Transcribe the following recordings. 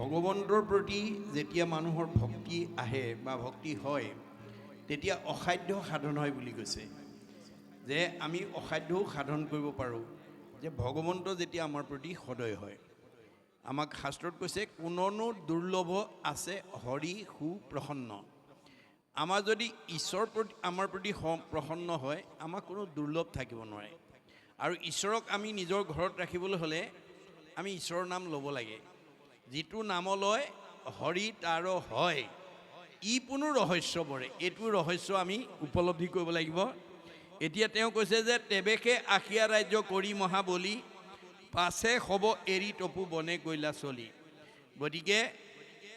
ভগৱন্তৰ প্ৰতি যেতিয়া মানুহৰ ভক্তি আহে বা ভক্তি হয় তেতিয়া অসাধ্য সাধন হয় বুলি কৈছে যে আমি অসাধ্যও সাধন কৰিব পাৰোঁ যে ভগৱন্ত যেতিয়া আমাৰ প্ৰতি সদয় হয় আমাক শাস্ত্ৰত কৈছে কোননো দুৰ্লভ আছে হৰি সু প্ৰসন্ন আমাৰ যদি ঈশ্বৰ প্ৰতি আমাৰ প্ৰতি প্ৰসন্ন হয় আমাক কোনো দুৰ্লভ থাকিব নোৱাৰে আৰু ঈশ্বৰক আমি নিজৰ ঘৰত ৰাখিবলৈ হ'লে আমি ঈশ্বৰৰ নাম ল'ব লাগে যিটো নামলৈ হৰি তাৰ হয় ই কোনো ৰহস্য বৰে এইটো ৰহস্য আমি উপলব্ধি কৰিব লাগিব এতিয়া তেওঁ কৈছে যে তেবেকে আশিয়া ৰাজ্য কৰি মহাবলী পাছে হ'ব এৰি তপু বনে গৈলা চলি গতিকে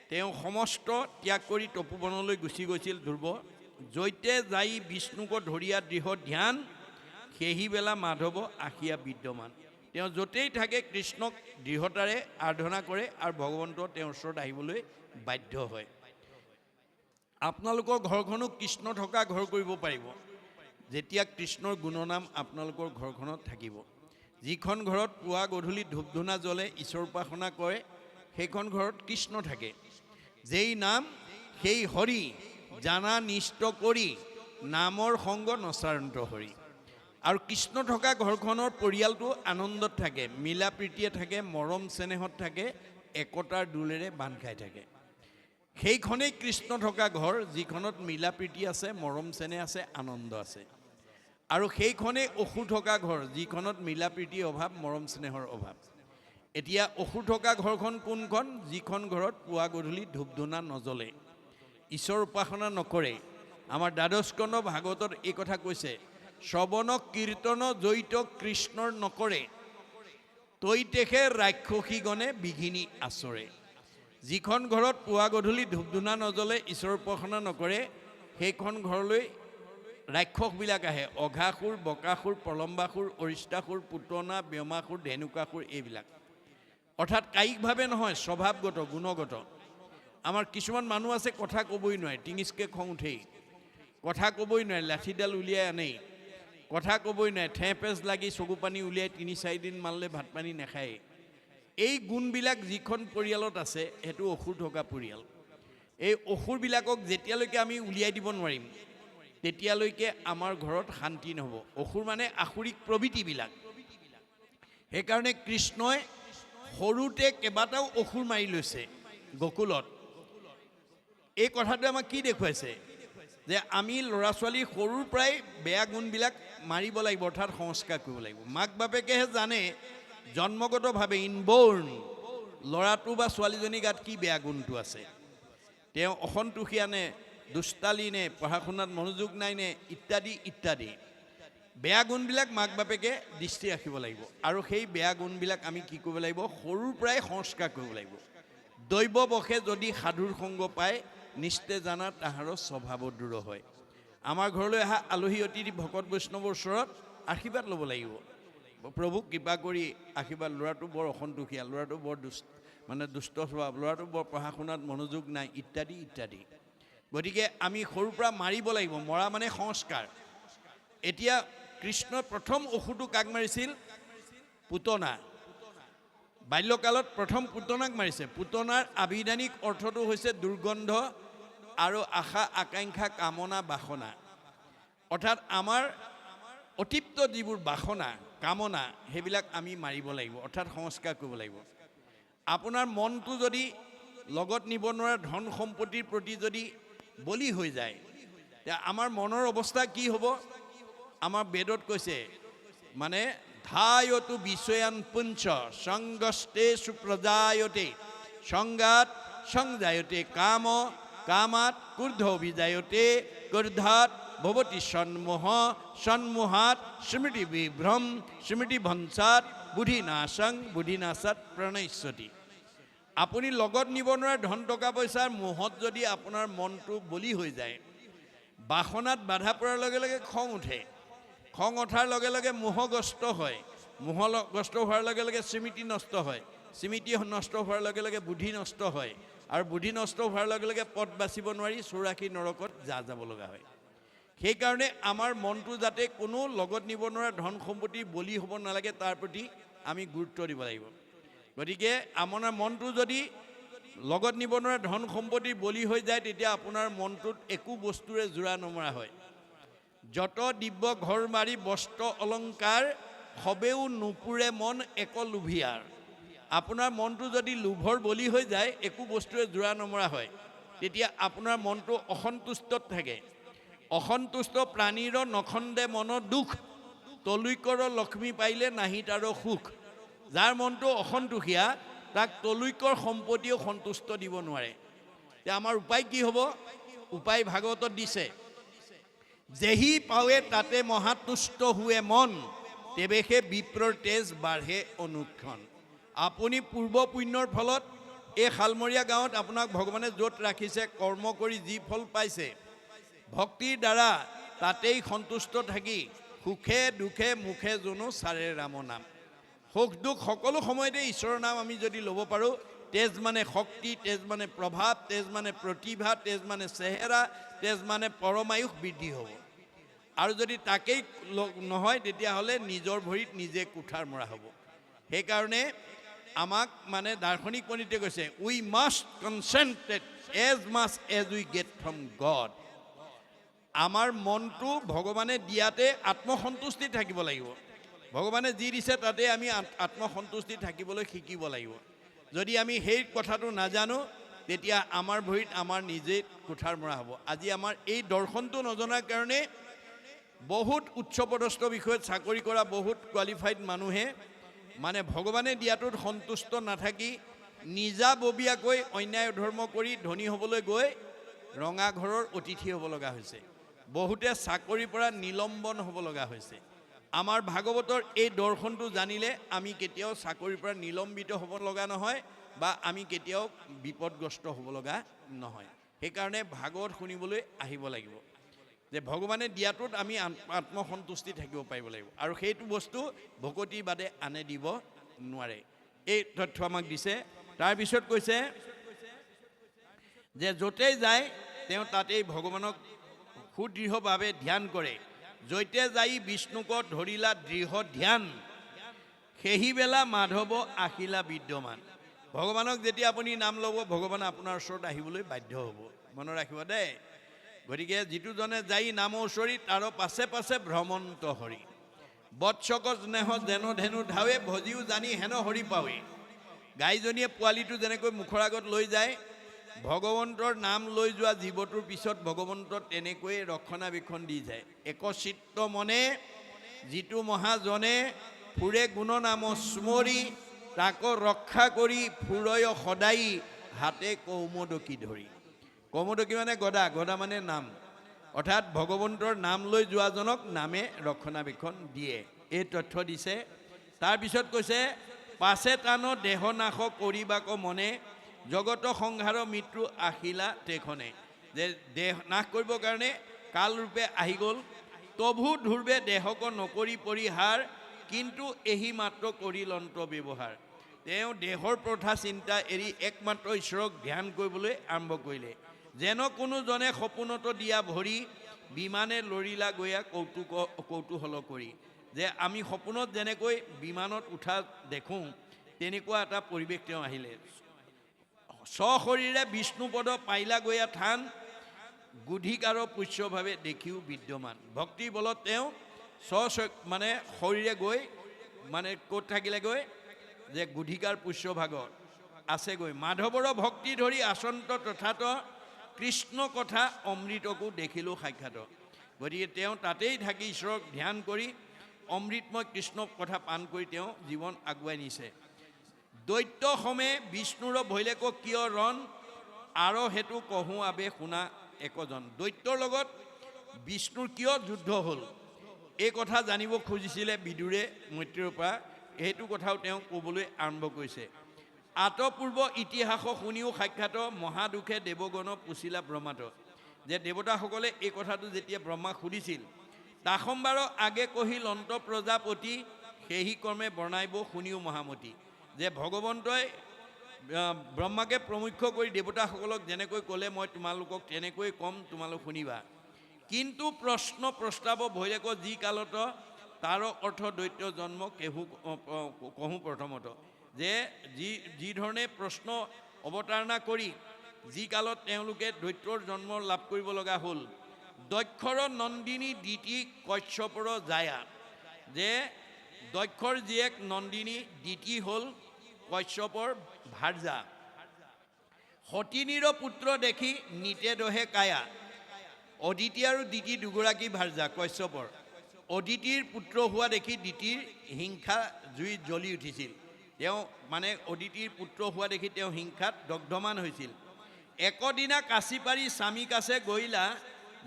তেওঁ সমস্ত ত্যাগ কৰি তপোবনলৈ গুচি গৈছিল ধ্ৰুৱ জৈতে যাই বিষ্ণুক ধৰিয়া দৃঢ় ধ্যান সেহি বেলা মাধৱ আশিয়া বিদ্যমান তেওঁ য'তেই থাকে কৃষ্ণক দৃঢ়তাৰে আৰাধনা কৰে আৰু ভগৱন্ত তেওঁৰ ওচৰত আহিবলৈ বাধ্য হয় আপোনালোকৰ ঘৰখনো কৃষ্ণ থকা ঘৰ কৰিব পাৰিব যেতিয়া কৃষ্ণৰ গুণনাম আপোনালোকৰ ঘৰখনত থাকিব যিখন ঘৰত পুৱা গধূলি ধূপ ধূনা জ্বলে ঈশ্বৰ উপাসনা কৰে সেইখন ঘৰত কৃষ্ণ থাকে যেই নাম সেই হৰি জানা নিষ্ট কৰি নামৰ সংগ নচাৰন্ত হৰি আৰু কৃষ্ণ থকা ঘৰখনৰ পৰিয়ালটো আনন্দত থাকে মিলা প্ৰীতিয়ে থাকে মৰম চেনেহত থাকে একতাৰ দোলেৰে বান্ধ খাই থাকে সেইখনেই কৃষ্ণ থকা ঘৰ যিখনত মিলা প্ৰীতি আছে মৰম চেনেহ আছে আনন্দ আছে আৰু সেইখনেই অসুৰ থকা ঘৰ যিখনত মিলা প্ৰীতিৰ অভাৱ মৰম চেনেহৰ অভাৱ এতিয়া অসুৰ থকা ঘৰখন কোনখন যিখন ঘৰত পুৱা গধূলি ধূপ ধূনা নজ্বলে ঈশ্বৰ উপাসনা নকৰে আমাৰ দ্বাদশ স্কন্ধ ভাগৱতত এই কথা কৈছে শ্ৰৱণ কীৰ্তন জড়িত কৃষ্ণৰ নকৰে তৈতেহে ৰাক্ষসীগণে বিঘিনি আচৰে যিখন ঘৰত পুৱা গধূলি ধূপ ধূনা নজ্বলে ঈশ্বৰ উপাসনা নকৰে সেইখন ঘৰলৈ ৰাক্ষসবিলাক আহে অঘাসুৰ বকাসুৰ প্ৰলম্বাসুৰ অৰিষ্টাসুৰ পুতনা ব্যোমাসুৰ ধেনুকাসুৰ এইবিলাক অৰ্থাৎ কায়িকভাৱে নহয় স্বভাৱগত গুণগত আমাৰ কিছুমান মানুহ আছে কথা ক'বই নোৱাৰে টিঙিচকৈ খং উঠেই কথা ক'বই নোৱাৰে লাঠিডাল উলিয়াই আনেই কথা ক'বই নোৱাৰে ঠেপেচ লাগি চকু পানী উলিয়াই ৩-৪ দিন মানলৈ ভাত পানী নাখায় এই গুণবিলাক যিখন পৰিয়ালত আছে সেইটো অসুৰ থকা পৰিয়াল এই অসুৰবিলাকক যেতিয়ালৈকে আমি উলিয়াই দিব নোৱাৰিম তেতিয়ালৈকে আমাৰ ঘৰত শান্তি নহ'ব অসুৰ মানে আসুৰিক প্ৰবৃত্তিবিলাক সেইকাৰণে কৃষ্ণই সৰুতে কেইবাটাও অসুৰ মাৰি লৈছে গকুলত এই কথাটো আমাক কি দেখুৱাইছে যে আমি ল'ৰা ছোৱালী সৰুৰ পৰাই বেয়া গুণবিলাক মাৰিব লাগিব অৰ্থাৎ সংস্কাৰ কৰিব লাগিব মাক বাপেকেহে জানে জন্মগতভাৱে ইনবৰ্ণ ল'ৰাটো বা ছোৱালীজনীৰ গাত কি বেয়া গুণটো আছে তেওঁ অসন্তোষিয়া নে দুষ্টালি নে পঢ়া শুনাত মনোযোগ নাই নে ইত্যাদি ইত্যাদি বেয়া গুণবিলাক মাক বাপেকে দৃষ্টি ৰাখিব লাগিব আৰু সেই বেয়া গুণবিলাক আমি কি কৰিব লাগিব সৰুৰ পৰাই সংস্কাৰ কৰিব লাগিব দৈৱবশে যদি সাধুৰ সংগ পায় নিশ্চয় জানা তাহাৰৰ স্বভাৱ দূৰ হয় আমাৰ ঘৰলৈ অহা আলহী অতিথি ভকত বৈষ্ণৱৰ ওচৰত আশীৰ্বাদ ল'ব লাগিব প্ৰভুক কৃপা কৰি আশীৰ্বাদ ল'ৰাটো বৰ অসন্তোষিয়া ল'ৰাটো বৰ দুষ্ট স্বভাৱ ল'ৰাটো বৰ পঢ়া শুনাত মনোযোগ নাই ইত্যাদি ইত্যাদি গতিকে আমি সৰুৰ পৰা মাৰিব লাগিব মৰা মানে সংস্কাৰ এতিয়া কৃষ্ণই প্ৰথম অসুৰটো কাক মাৰিছিল পুতনা বাল্যকালত প্ৰথম পুতনাক মাৰিছে পুতনাৰ আভিধানিক অৰ্থটো হৈছে দুৰ্গন্ধ আৰু আশা আকাংক্ষা কামনা বাসনা অৰ্থাৎ আমাৰ অতিপ্ত যিবোৰ বাসনা কামনা সেইবিলাক আমি মাৰিব লাগিব অৰ্থাৎ সংস্কাৰ কৰিব লাগিব আপোনাৰ মনটো যদি লগত নিব নোৱাৰা ধন সম্পত্তিৰ প্ৰতি যদি বলি হৈ যায় তেতিয়া আমাৰ মনৰ অৱস্থা কি হ'ব আমাৰ বেদত কৈছে মানে ধায়তু বিষয়ান পুঞ্চ সংগস্তে সুপ্ৰজায়তে সংগাত সংজায়তে কাম কামাত ক্ৰোধ বিজায়তে ক্ৰোধাত ভৱতি সন্মোহ সন্মোহাত স্মৃতি বিভ্ৰম স্মৃতি ভঞ্চাত বুদ্ধিনাশং বুদ্ধিনাশাত প্ৰণশ্যতি আপুনি লগত নিব নোৱাৰা ধন টকা পইচাৰ মোহত যদি আপোনাৰ মনটো বলি হৈ যায় বাসনাত বাধা পৰাৰ লগে লগে খং উঠে খং উঠাৰ লগে লগে মোহগ্ৰস্ত হয় মোহগ্ৰস্ত হোৱাৰ লগে লগে স্মৃতি নষ্ট হয় স্মৃতি নষ্ট হোৱাৰ লগে লগে বুদ্ধি নষ্ট হয় আৰু বুদ্ধি নষ্ট হোৱাৰ লগে লগে পথ বাচিব নোৱাৰি ৮৪ নৰকত যাব লগা হয় সেইকাৰণে আমাৰ মনটো যাতে কোনো লগত নিব নোৱাৰা ধন সম্পত্তি বলি হ'ব নালাগে তাৰ প্ৰতি আমি গুৰুত্ব দিব লাগিব গতিকে আপোনাৰ মনটো যদি লগত নিব নোৱাৰা ধন সম্পত্তি বলি হৈ যায়, তেতিয়া আপোনাৰ মনটোত একো বস্তুৰে জোৰা নমৰা হয়। যত দিব্য ঘৰ মাৰি বস্ত্ৰ অলংকাৰ, সবেও নুপুৰে মন এক লোভিয়াৰ। আপোনাৰ মনটো যদি লোভৰ বলি হৈ যায়, একো বস্তুৰে জোৰা নমৰা হয়, তেতিয়া আপোনাৰ মনটো অসন্তুষ্টত থাকে। অসন্তুষ্ট প্ৰাণীৰ নখন্দে মনৰ দুখ, তলৈকৰ লক্ষ্মী পাইলে নাহি তাৰ সুখ। যাৰ মনটো অসন্তোষীয়া, তাক তলৈকৰ সম্পত্তিও সন্তুষ্ট দিব নোৱাৰে। এতিয়া আমাৰ উপায় কি হ'ব? উপায় ভাগৱতত দিছে, যেহি পাৱে তাতে মহাতুষ্ট হুৱে মন, তেৱেহে বিপ্ৰৰ তেজ বাঢ়ে অনুক্ষণ। আপুনি পূৰ্ব পুণ্যৰ ফলত এই শালমৰীয়া গাঁৱত আপোনাক ভগৱানে য'ত ৰাখিছে, কৰ্ম কৰি যি ফল পাইছে, ভক্তিৰ দ্বাৰা তাতেই সন্তুষ্ট থাকি সুখে দুখে মুখে জনো চাৰে ৰাম নাম। সুখ দুখ সকলো সময়তে ঈশ্বৰৰ নাম আমি যদি ল'ব পাৰোঁ, তেজ মানে শক্তি, তেজ মানে প্ৰভাৱ, তেজ মানে প্ৰতিভা, তেজ মানে চেহেৰা, তেজ মানে পৰমায়ুস বৃদ্ধি হ'ব। আৰু যদি তাকেই নহয়, তেতিয়াহ'লে নিজৰ ভৰিত নিজে কুঠাৰ মৰা হ'ব। সেইকাৰণে আমাক মানে দাৰ্শনিক পণ্ডিতে কৈছে, we must concentrate as much as we get from God. আমাৰ মনটো ভগৱানে দিয়াতে আত্মসন্তুষ্টি থাকিব লাগিব। ভগৱানে যি দিছে তাতে আমি আত্মসন্তুষ্টি থাকিবলৈ শিকিব লাগিব। যদি আমি সেই কথাটো নাজানো, তেতিয়া আমাৰ ভৰিত আমাৰ নিজে কুঠাৰ মৰা হ'ব। আজি আমাৰ এই দৰ্শনটো নজনাৰ কাৰণে বহুত উচ্চপদস্থ বিষয়ত চাকৰি কৰা বহুত কোৱালিফাইড মানুহে মানে ভগৱানে দিয়াটোত সন্তুষ্ট নাথাকি নিজাববীয়াকৈ অন্যায় ধৰ্ম কৰি ধনী হ'বলৈ গৈ ৰঙা ঘৰৰ অতিথি হ'ব লগা হৈছে। বহুতে চাকৰিৰ পৰা নিলম্বন হ'ব লগা হৈছে। আমাৰ ভাগৱতৰ এই দৰ্শনটো জানিলে আমি কেতিয়াও চাকৰিৰ পৰা নিলম্বিত হ'ব লগা নহয়, বা আমি কেতিয়াও বিপদগ্ৰস্ত হ'ব লগা নহয়। সেইকাৰণে ভাগৱত শুনিবলৈ আহিব লাগিব, যে ভগৱানে দিয়াটোত আমি আত্মসন্তুষ্টি থাকিব পাৰিব লাগিব, আৰু সেইটো বস্তু ভকতিৰ বাদে আনে দিব নোৱাৰে। এই তথ্য আমাক দিছে। তাৰপিছত কৈছে যে য'তেই যায় তেওঁ তাতেই ভগৱানক সুদৃঢ়ভাৱে ধ্যান কৰে। য'তে যাই বিষ্ণুক ধৰিলা দৃঢ় ধ্যান, সেইবেলা মাধৱ আহিলা বিদ্যমান। ভগৱানক যেতিয়া আপুনি নাম ল'ব, ভগৱানে আপোনাৰ ওচৰত আহিবলৈ বাধ্য হ'ব। মনত ৰাখিব দেই। গতিকে যিটোজনে যাই নাম ওচৰি, তাৰ পাছে পাছে ভ্ৰমন্ত হৰি। বৎসক স্নেহ যেন ধেনু ধাৱে, ভজিও জানি হেন হৰি পাৱে। গাইজনীয়ে পোৱালিটো যেনেকৈ মুখৰ আগত লৈ যায়, ভগৱন্তৰ নাম লৈ যোৱা জীৱটোৰ পিছত ভগৱন্ত তেনেকৈয়ে ৰক্ষণাবেক্ষণ দি যায়। একচিত্ত মনে যিটো মহাজনে, ফুৰে গুণ নাম স্মৰি, তাক ৰক্ষা কৰি ফুৰয় সদায়, হাতে কৌমদকী ধৰি। কৌমদকী মানে গদা, গদা মানে নাম, অৰ্থাৎ ভগৱন্তৰ নাম লৈ যোৱাজনক নামে ৰক্ষণাবেক্ষণ দিয়ে। এই তথ্য দিছে। তাৰপিছত কৈছে, পাছে টান দেহ নাশ কৰিবাক মনে, জগত সংসাৰ মৃত্যু আহিলা তেখনে। যে দেহ নাশ কৰিবৰ কাৰণে কালৰূপে আহি গ'ল। তভু ধুৰ্বে দেহক নকৰি পৰিহাৰ, কিন্তু এহি মাত্ৰ কৰিল অন্ত ব্যৱহাৰ। তেওঁ দেহৰ প্ৰথা চিন্তা এৰি একমাত্ৰ ঈশ্বৰক ধ্যান কৰিবলৈ আৰম্ভ কৰিলে। যেন কোনোজনে সপোনত দিয়া ভৰি, বিমানে লৰিলা গৈয়া কৌতূহল কৰি। যে আমি সপোনত যেনেকৈ বিমানত উঠা দেখোঁ, তেনেকুৱা এটা পৰিৱেশ তেওঁ আহিলে। সশৰীৰে বিষ্ণুপদ পাইলা গৈয়া থান, গুধিকাৰ পুষ্যভাৱে দেখিও বিদ্যমান। ভক্তিৰ বলত তেওঁ মানে শৰীৰে গৈ মানে ক'ত থাকিলেগৈ, যে গুধিকাৰ পুষ্যভাগত আছেগৈ। মাধৱৰ ভক্তি ধৰি আচন্ত তথাত, কৃষ্ণ কথা অমৃতকো দেখিলোঁ সাক্ষাৎ। গতিকে তেওঁ তাতেই থাকি ঈশ্বৰক ধ্যান কৰি অমৃতময় কৃষ্ণক কথা পান কৰি তেওঁ জীৱন আগুৱাই নিছে। দৈত্য সমে বিষ্ণুৰ ভৈলেক কিয় ৰণ, আৰু সেইটো কহোঁ আবে শুনা একজন। দৈত্যৰ লগত বিষ্ণুৰ কিয় যুদ্ধ হ'ল, এই কথা জানিব খুজিছিলে বিদুৰে মৈত্ৰেয়ৰ পৰা। সেইটো কথাও তেওঁ ক'বলৈ আৰম্ভ কৰিছে। আতপূৰ্ব ইতিহাস শুনিও সাক্ষাৎ, মহাদুখে দেৱগণ পুছিলা ব্ৰহ্মাত। যে দেৱতাসকলে এই কথাটো যেতিয়া ব্ৰহ্মাক সুধিছিল, তাসম্বাৰ আগে কহিল অন্ত প্ৰজাপতি, সেহি কৰ্মে বৰ্ণাইব শুনিও মহামতি। যে ভগৱন্তই ব্ৰহ্মাকে প্ৰমুখ্য কৰি দেৱতাসকলক যেনেকৈ ক'লে, মই তোমালোকক তেনেকৈ ক'ম, তোমালোক শুনিবা। কিন্তু প্ৰশ্ন প্ৰস্তাৱ ভৈৰেক যি কালত, তাৰ অৰ্থ দৈত্য জন্ম কহোঁ প্ৰথমত। যে যি ধৰণে প্ৰশ্ন অৱতাৰণা কৰি যি কালত তেওঁলোকে দৈত্যৰ জন্ম লাভ কৰিব লগা হ'ল, দক্ষৰ নন্দিনী দিতি কশ্যপৰ জায়া, যে দক্ষৰ জীয়েক নন্দিনী দিতি হ'ল কশ্যপৰ ভাৰ্যা। সতিনীৰ পুত্ৰ দেখি নিতে দহে কায়া, অদিতি আৰু দিতি দুগৰাকী ভাৰ্যা কশ্যপৰ। অদিতিৰ পুত্ৰ হোৱা দেখি দিতিৰ হিংসা জুইত জ্বলি উঠিছিল। তেওঁ মানে অদিতিৰ পুত্ৰ হোৱা দেখি তেওঁ হিংসাত দগ্ধমান হৈছিল। একদিনা কাচি পাৰি স্বামী কাছে গৈলা,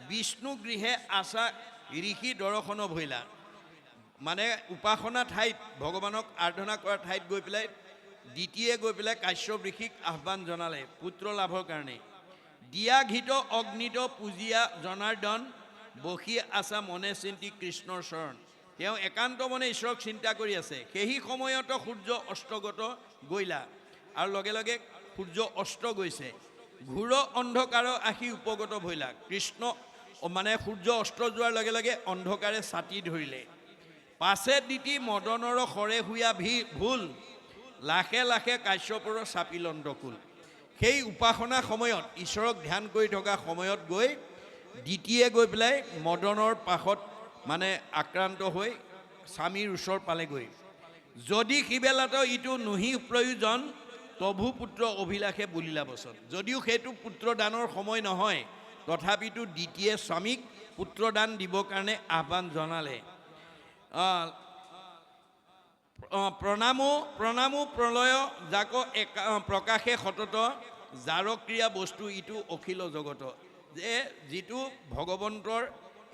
বিষ্ণু গৃহে আশা ঋষি দৰ্শন ভৈলা। মানে উপাসনা ঠাইত ভগৱানক আৰাধনা কৰা ঠাইত গৈ পেলাই দ্বিতীয়ে গৈ পেলাই কাশ্যপ ঋষিক আহ্বান জনালে পুত্ৰ লাভৰ কাৰণে। দিয়া ঘিত অগ্নিত পূজিয়া জনাৰ্দন, বসি আছা মনে চিন্তি কৃষ্ণৰ চৰণ। তেওঁ একান্ত মনে ঈশ্বৰক চিন্তা কৰি আছে। সেই সময়ত সূৰ্য অস্তগত গৈলা, আৰু লগে লগে সূৰ্য অস্ত গৈছে। ঘোৰ অন্ধকাৰ আহি উপগত ভৈলা। কৃষ্ণ মানে সূৰ্য অস্ত যোৱাৰ লগে লগে অন্ধকাৰে ছাতি ধৰিলে। পাছে দিতি মদনৰ সৰে হুয়া ভুল, লাখে লাখে কাশ্যপৰ চাপিলন্দকুল। সেই উপাসনা সময়ত ঈশ্বৰক ধ্যান কৰি থকা সময়ত গৈ দ্বিতীয়ে গৈ পেলাই মদনৰ পাশত মানে আক্ৰান্ত হৈ স্বামীৰ ওচৰ পালেগৈ। যদি সিবেলাত ইটো নুহি প্ৰয়োজন, তভু পুত্ৰ অভিলাষে বুলিলা বচন। যদিও সেইটো পুত্ৰদানৰ সময় নহয়, তথাপিতো দ্বিতীয়ে স্বামীক পুত্ৰদান দিবৰ কাৰণে আহ্বান জনালে। প্ৰণামো প্ৰলয় যাক প্ৰকাশে সতত, যাৰ ক্ৰিয়া বস্তু ইটো অখিল জগত। যে যিটো ভগৱন্তৰ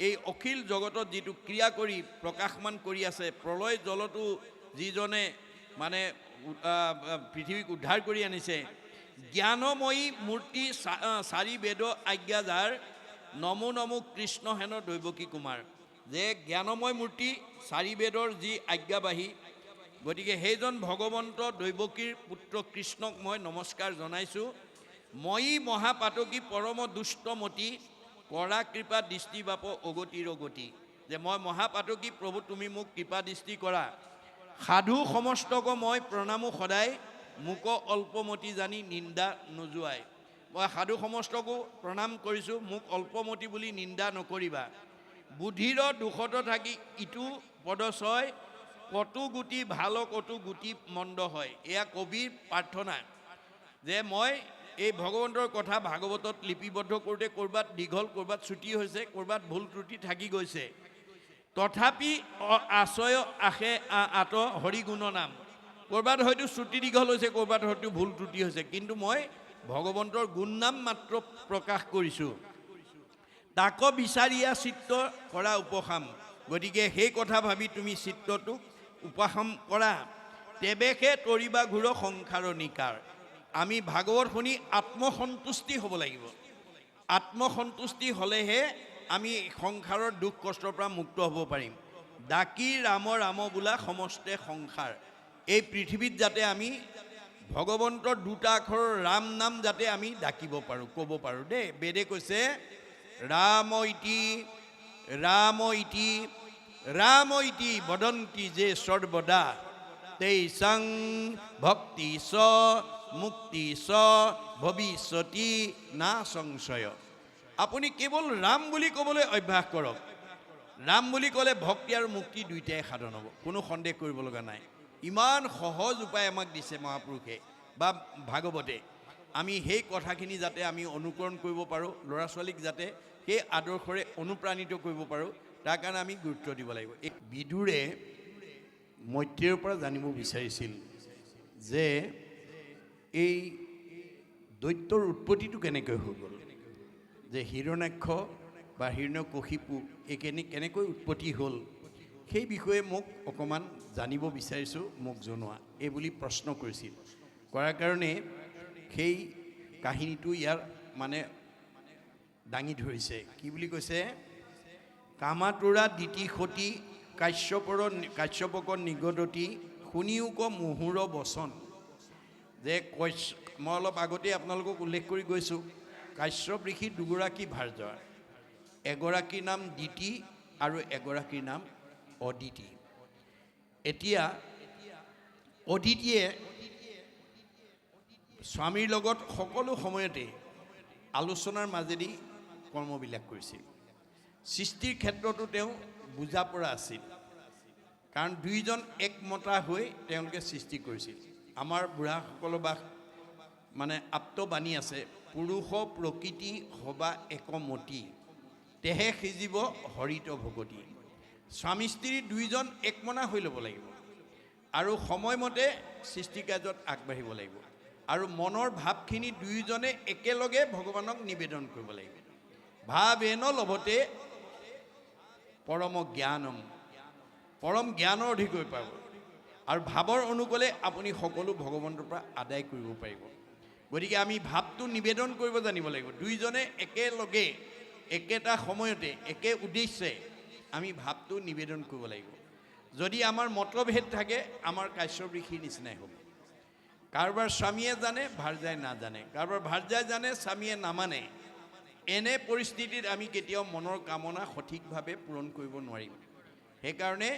এই অখিল জগতত যিটো ক্ৰিয়া কৰি প্ৰকাশমান কৰি আছে, প্ৰলয় জলতো যিজনে মানে পৃথিৱীক উদ্ধাৰ কৰি আনিছে, জ্ঞানময়ী মূৰ্তি চাৰি বেদ আজ্ঞা যাৰ, নমো নমো কৃষ্ণ হেন দৈৱকী কুমাৰ। যে জ্ঞানময় মূৰ্তি চাৰি বেদৰ যি আজ্ঞাবাহী, গতিকে সেইজন ভগৱন্ত দৈৱকীৰ পুত্ৰ কৃষ্ণক মই নমস্কাৰ জনাইছোঁ। ময়ী মহাপাতকী পৰম দুষ্টমতী, কৰা কৃপা দৃষ্টি বাপ অগতিৰ গতি। যে মই মহাপাতকী প্ৰভু, তুমি মোক কৃপা দৃষ্টি কৰা। সাধু সমস্তক মই প্ৰণামো সদায়, মোক অল্পমতি জানি নিন্দা নোযোৱাই। মই সাধু সমস্তকো প্ৰণাম কৰিছোঁ, মোক অল্পমতি বুলি নিন্দা নকৰিবা। বুদ্ধিৰ দুখত থাকি ইটো পদচয়, কটু গুটি ভাল কটু গুটি মন্দ হয়। এয়া কবিৰ প্ৰাৰ্থনা, যে মই এই ভগৱন্তৰ কথা ভাগৱতত লিপিবদ্ধ কৰোঁতে ক'ৰবাত দীঘল, ক'ৰবাত ছুটি হৈছে, ক'ৰবাত ভুল ত্ৰুটি থাকি গৈছে। তথাপি আশ্ৰয় আশে আত হৰিগুণ নাম। ক'ৰবাত হয়তো ছুটি দীঘল হৈছে, ক'ৰবাত হয়তো ভুল ত্ৰুটি হৈছে, কিন্তু মই ভগৱন্তৰ গুণ নাম মাত্ৰ প্ৰকাশ কৰিছোঁ। তাক বিচাৰিয়া চিত্ত কৰা উপশাম। গতিকে সেই কথা ভাবি তুমি চিত্তটোক উপশাম কৰা। তেৱেশে তৰিবা ঘূৰ সংসাৰ নিকাৰ। আমি ভাগৱত শুনি আত্মসন্তুষ্টি হ'ব লাগিব। আত্মসন্তুষ্টি হ'লেহে আমি সংসাৰৰ দুখ কষ্টৰ পৰা মুক্ত হ'ব পাৰিম। ডাকি ৰাম ৰাম বোলা সমস্তে সংসাৰ। এই পৃথিৱীত যাতে আমি ভগৱন্তৰ দুটা আখৰৰ ৰাম নাম যাতে আমি ডাকিব পাৰোঁ, ক'ব পাৰোঁ দেই। বেদে কৈছে ৰাম ইতি ৰাম ইতি ৰাম ইতি বদন্তি যে সৰ্বদা, তেইসাং ভক্তি স মুক্তি স ভৱিষ্যতি না সংশয়। আপুনি কেৱল ৰাম বুলি ক'বলৈ অভ্যাস কৰক। ৰাম বুলি ক'লে ভক্তি আৰু মুক্তি দুইটাই সাধন হ'ব, কোনো সন্দেহ কৰিব লগা নাই। ইমান সহজ উপায় আমাক দিছে মহাপুৰুষে বা ভাগৱতে। আমি সেই কথাখিনি যাতে আমি অনুকৰণ কৰিব পাৰোঁ, ল'ৰা ছোৱালীক যাতে সেই আদৰ্শৰে অনুপ্ৰাণিত কৰিব পাৰোঁ, তাৰ কাৰণে আমি গুৰুত্ব দিব লাগিব। এই বিদুৰে মৈত্ৰেয়ৰ পৰা জানিব বিচাৰিছিল যে এই দৈত্যৰ উৎপত্তিটো কেনেকৈ হৈ গ'ল, যে হিৰণ্যাক্ষ বা হিৰণ্যকশিপু এই কেনেকৈ উৎপত্তি হ'ল, সেই বিষয়ে মোক অকণমান জানিব বিচাৰিছোঁ, মোক জনোৱা, এই বুলি প্ৰশ্ন কৰিছিল। কৰাৰ কাৰণে সেই কাহিনীটো ইয়াৰ মানে দাঙি ধৰিছে। কি বুলি কৈছে? কামাতুৰা দিতি সতী কাশ্যপক নিগদতি, শুনিওক মুহুৰ বচন। যে মই অলপ আগতেই আপোনালোকক উল্লেখ কৰি গৈছোঁ, কাশ্যপ ঋষি দুগৰাকী ভাৰ্যা, এগৰাকীৰ নাম দিতি আৰু এগৰাকীৰ নাম অদিতি। এতিয়া অদিতিয়ে স্বামীৰ লগত সকলো সময়তে আলোচনাৰ মাজেদি কৰ্মবিলাক কৰিছিল। সৃষ্টিৰ ক্ষেত্ৰতো তেওঁ বুজা পৰা আছিল, কাৰণ দুইজন একমতা হৈ তেওঁলোকে সৃষ্টি কৰিছিল। আমাৰ বুঢ়াসকলৰ বা মানে আপ্তবাণী আছে, পুৰুষ প্ৰকৃতি হবা একমতি, তেহে সিজিব হৰিত ভকতি। স্বামী স্ত্ৰী দুইজন একমনা হৈ ল'ব লাগিব আৰু সময়মতে সৃষ্টি কাৰ্যত আগবাঢ়িব লাগিব আৰু মনৰ ভাৱখিনি দুয়োজনে একেলগে ভগৱানক নিবেদন কৰিব লাগিব। ভাৱেন লভতে পৰম জ্ঞানম, পৰম জ্ঞানৰ অধিক হৈ পাব আৰু ভাৱৰ অনুকূলে আপুনি সকলো ভগৱন্তৰ পৰা আদায় কৰিব পাৰিব। গতিকে আমি ভাৱটো নিবেদন কৰিব জানিব লাগিব। দুইজনে একেলগে একেটা সময়তে একে উদ্দেশ্যে আমি ভাৱটো নিবেদন কৰিব লাগিব। যদি আমাৰ মতভেদ থাকে, আমাৰ কাশ্যপ ঋষিৰ নিচিনাই হ'ব। কাৰোবাৰ স্বামীয়ে জানে, ভাৰ্যাই নাজানে, কাৰোবাৰ ভাৰ্যাই জানে, স্বামীয়ে নামানে। এনে পৰিস্থিতিত আমি কেতিয়াও মনৰ কামনা সঠিকভাৱে পূৰণ কৰিব নোৱাৰিম। সেইকাৰণে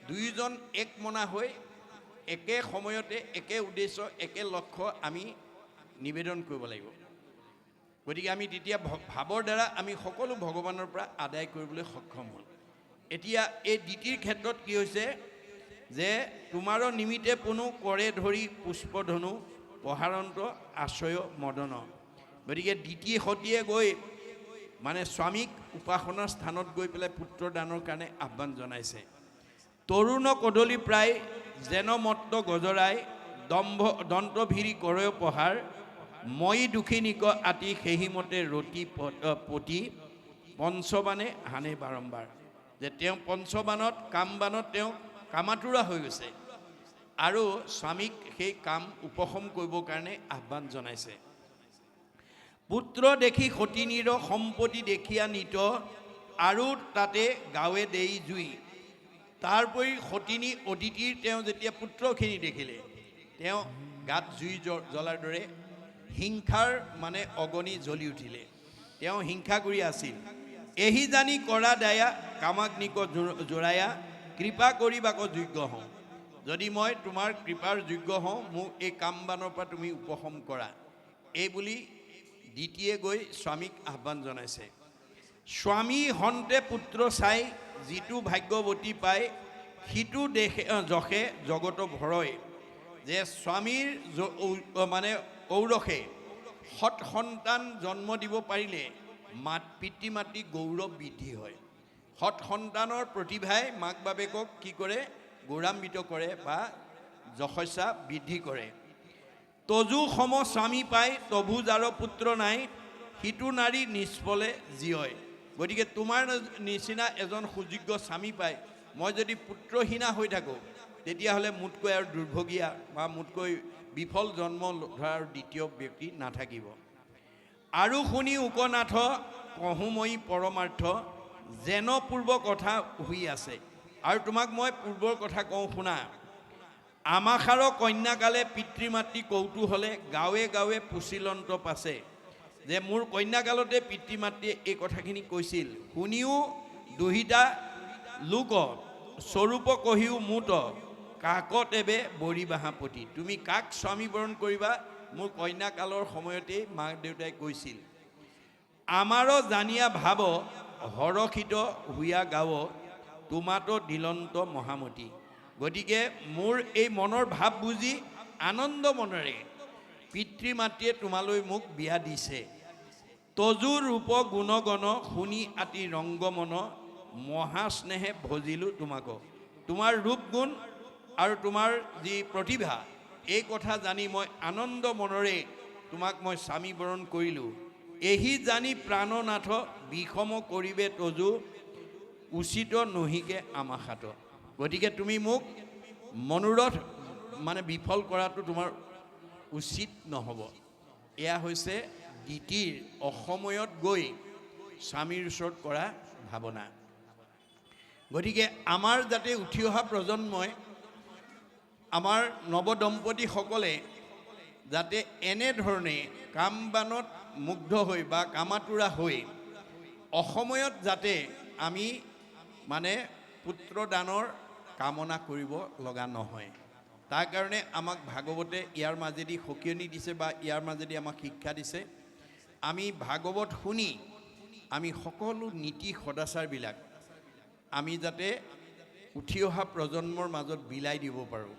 দুয়োজন একমনা হৈ একে সময়তে একে উদ্দেশ্য একে লক্ষ্য আমি নিবেদন কৰিব লাগিব। গতিকে আমি তেতিয়া ভাৱৰ দ্বাৰা আমি সকলো ভগৱানৰ পৰা আদায় কৰিবলৈ সক্ষম হ'ম। এতিয়া এই দ্বিতীয়ৰ ক্ষেত্ৰত কি হৈছে যে তোমাৰো নিমিত্তে পুনু কৰে ধৰি পুষ্পধনু পহাৰন্ত আশ্ৰয় মদন। গতিকে দ্বিতীয় সতীয়ে গৈ মানে স্বামীক উপাসনাৰ স্থানত গৈ পেলাই পুত্ৰদানৰ কাৰণে আহ্বান জনাইছে। তৰুণ কদলী প্ৰায় যেন মত্ত গজৰাই দন্তভিৰি কৰে পহাৰ, মই দুখিনিক আতি সেহিমতে ৰতি পতি পঞ্চবাণে হানে বাৰম্বাৰ। যে তেওঁ পঞ্চবাণত কামবাণত তেওঁ কামাতুৰা হৈ গৈছে আৰু স্বামীক সেই কাম উপশম কৰিবৰ কাৰণে আহ্বান জনাইছে। পুত্ৰ দেখি সতিনীৰ সম্পত্তি দেখিয়া নিত আৰু তাতে গাঁৱে দেই জুই। তাৰোপৰি সতিনী অদিতিৰ তেওঁ যেতিয়া পুত্ৰখিনি দেখিলে, তেওঁ গাত জুই জ্বলাৰ দৰে হিংসাৰ মানে অগ্নি জ্বলি উঠিলে। তেওঁ হিংসা কৰি আছিল। এহি জানি কৰা দায়া কামাগ্নিক জোৰায়া কৃপা কৰিবাক যোগ্য হওঁ। যদি মই তোমাৰ কৃপাৰ যোগ্য হওঁ, মোক এই কামবানৰ পৰা তুমি উপশম কৰা। এই বুলি দ্বিতীয়ে গৈ স্বামীক আহ্বান জনাইছে। স্বামী হন্তে পুত্ৰ চাই যিটো ভাগ্যৱতী পায়, সিটো দেশে যশে জগত ভৰয়। যে স্বামীৰ মানে ঔৰসে সৎ সন্তান জন্ম দিব পাৰিলে পিতৃ মাতৃ গৌৰৱ বৃদ্ধি হয়। সৎ সন্তানৰ প্ৰতিভাই মাক বাপেকক কি কৰে? গৌৰৱান্বিত কৰে বা যশস্যা বৃদ্ধি কৰে। তজু সম স্বামী পাই তভু যাৰ পুত্ৰ নাই, সিটো নাৰী নিষ্ফলে জীয়। গতিকে তোমাৰ নিচিনা এজন সুযোগ্য স্বামী পাই মই যদি পুত্ৰহীনা হৈ থাকোঁ, তেতিয়াহ'লে মোতকৈ আৰু দুৰ্ভগীয়া বা মোতকৈ বিফল জন্ম ধৰাৰ দ্বিতীয় ব্যক্তি নাথাকিব। আৰু শুনি উকনাথ কহুময়ী পৰমাৰ্থ, যেন পূৰ্ব কথা হৈ আছে। আৰু তোমাক মই পূৰ্বৰ কথা কওঁ শুনা। আমাখাৰ কন্যাকালে পিতৃ মাতৃ কৌতূহলে গাঁৱে গাঁৱে পুচিলন্ত পাছে। যে মোৰ কন্যাকালতে পিতৃ মাতৃয়ে এই কথাখিনি কৈছিল, শুনিও দুহিতা লোক স্বৰূপ কহিও মুত কাকত এবে বৰি বাহাপতি। তুমি কাক স্বামী বৰণ কৰিবা? মোৰ কন্যাকালৰ সময়তেই মাক দেউতাই কৈছিল। আমাৰো জানিয়া ভাৱ হৰষিত হুয়া গাঁও, তোমাতো দিলন্ত মহামতী। গতিকে মোৰ এই মনৰ ভাৱ বুজি আনন্দ মনেৰে পিতৃ মাতৃয়ে তোমালৈ মোক বিয়া দিছে। তজু ৰূপ গুণগণ শুনি আতি ৰংগমন, মহাস্নেহে ভজিলোঁ তোমাক। তোমাৰ ৰূপ গুণ আৰু তোমাৰ যি প্ৰতিভা, এই কথা জানি মই আনন্দ মনেৰে তোমাক মই স্বামী বৰণ কৰিলোঁ। এহি জানি প্ৰাণনাথ বিষম কৰিবে তজু, উচিত নহিকে আমাখাত। গতিকে তুমি মোক মনোৰথ মানে বিফল কৰাটো তোমাৰ উচিত নহ'ব। এয়া হৈছে দ্বিতীয়ৰ অসময়ত গৈ স্বামীৰ ওচৰত কৰা ভাৱনা। গতিকে আমাৰ যাতে উঠি অহা প্ৰজন্মই, আমাৰ নৱদম্পতীসকলে যাতে এনেধৰণে কামবানত মুগ্ধ হৈ বা কামাতুৰা হৈ অসময়ত যাতে আমি মানে পুত্ৰদানৰ কামনা কৰিব লগা নহয়। তাৰ কাৰণে আমাক ভাগৱতে ইয়াৰ মাজেদি সকিয়নি দিছে বা ইয়াৰ মাজেদি আমাক শিক্ষা দিছে আমি ভাগৱত শুনি আমি সকলো নীতি সদাচাৰবিলাক আমি যাতে উঠি অহা প্ৰজন্মৰ মাজত বিলাই দিব পাৰোঁ